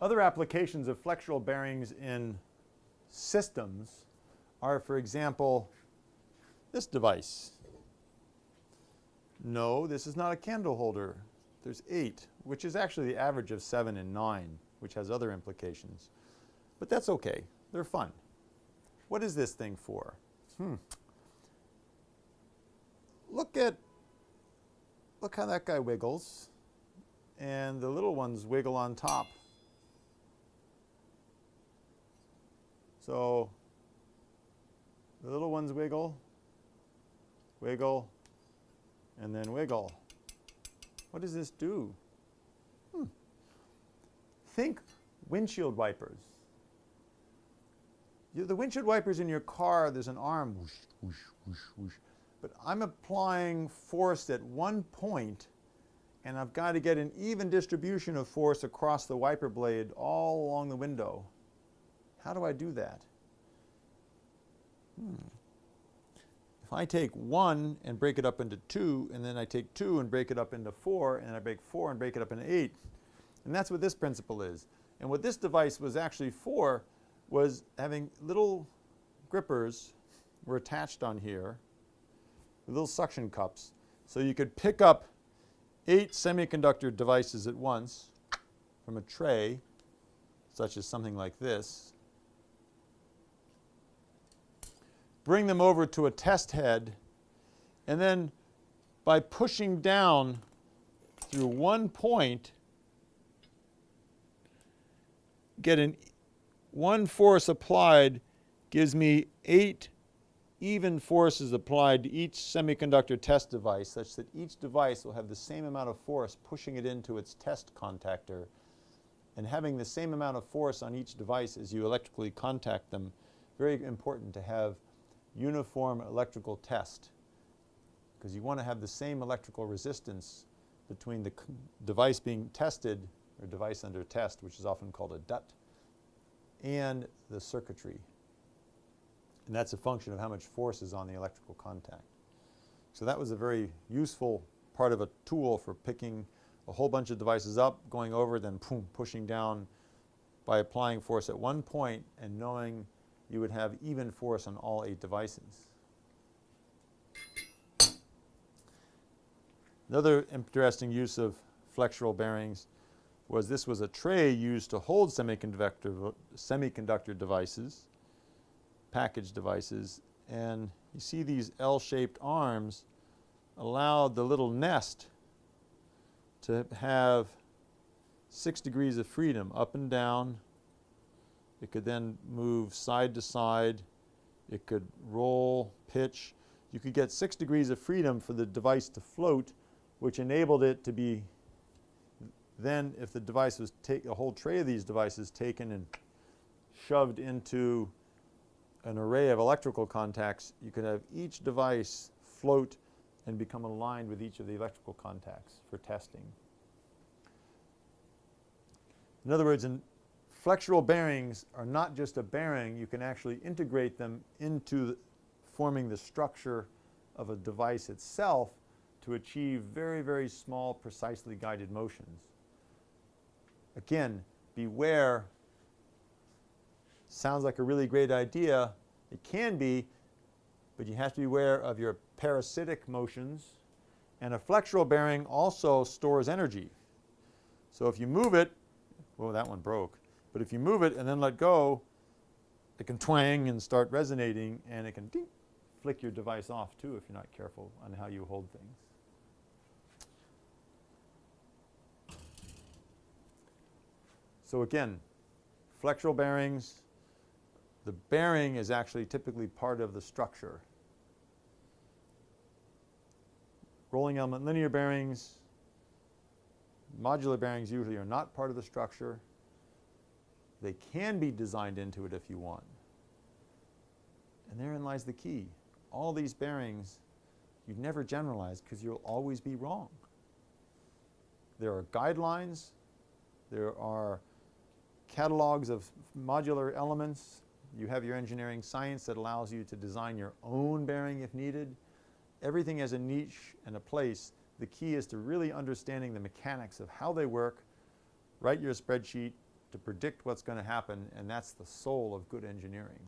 Other applications of flexural bearings in systems are, for example, this device. No, this is not a candle holder. There's 8, which is actually the average of 7 and 9, which has other implications. But that's okay. They're fun. What is this thing for? Look how that guy wiggles, and the little ones wiggle on top. So the little ones wiggle, wiggle, and then wiggle. What does this do? Think windshield wipers. The windshield wipers in your car, there's an arm, whoosh, whoosh, whoosh, whoosh. But I'm applying force at one point, and I've got to get an even distribution of force across the wiper blade all along the window. How do I do that? If I take 1 and break it up into 2, and then I take 2 and break it up into 4, and I break 4 and break it up into 8, and that's what this principle is. And what this device was actually for was having little grippers were attached on here, with little suction cups, so you could pick up 8 semiconductor devices at once from a tray, such as something like this, bring them over to a test head, and then by pushing down through one point, get one force applied gives me 8 even forces applied to each semiconductor test device, such that each device will have the same amount of force pushing it into its test contactor, and having the same amount of force on each device as you electrically contact them. Very important to have uniform electrical test, because you want to have the same electrical resistance between the device being tested, or device under test, which is often called a DUT, and the circuitry. And that's a function of how much force is on the electrical contact. So that was a very useful part of a tool for picking a whole bunch of devices up, going over, then boom, pushing down by applying force at one point and knowing you would have even force on all 8 devices. Another interesting use of flexural bearings was this was a tray used to hold semiconductor devices, package devices, and you see these L-shaped arms allowed the little nest to have 6 degrees of freedom, up and down. It could then move side to side. It could roll, pitch. You could get 6 degrees of freedom for the device to float, which enabled it to be, then if the device was a whole tray of these devices taken and shoved into an array of electrical contacts, you could have each device float and become aligned with each of the electrical contacts for testing. In other words, flexural bearings are not just a bearing. You can actually integrate them into forming the structure of a device itself to achieve very, very small, precisely guided motions. Again, beware. Sounds like a really great idea. It can be, but you have to be aware of your parasitic motions. And a flexural bearing also stores energy. So if you move it, well, that one broke. But if you move it and then let go, it can twang and start resonating, and it can ding, flick your device off too if you're not careful on how you hold things. So again, flexural bearings, the bearing is actually typically part of the structure. Rolling element linear bearings, modular bearings usually are not part of the structure. They can be designed into it if you want. And therein lies the key. All these bearings, you'd never generalize because you'll always be wrong. There are guidelines. There are catalogs of modular elements. You have your engineering science that allows you to design your own bearing if needed. Everything has a niche and a place. The key is to really understanding the mechanics of how they work. Write your spreadsheet, to predict what's going to happen, and that's the soul of good engineering.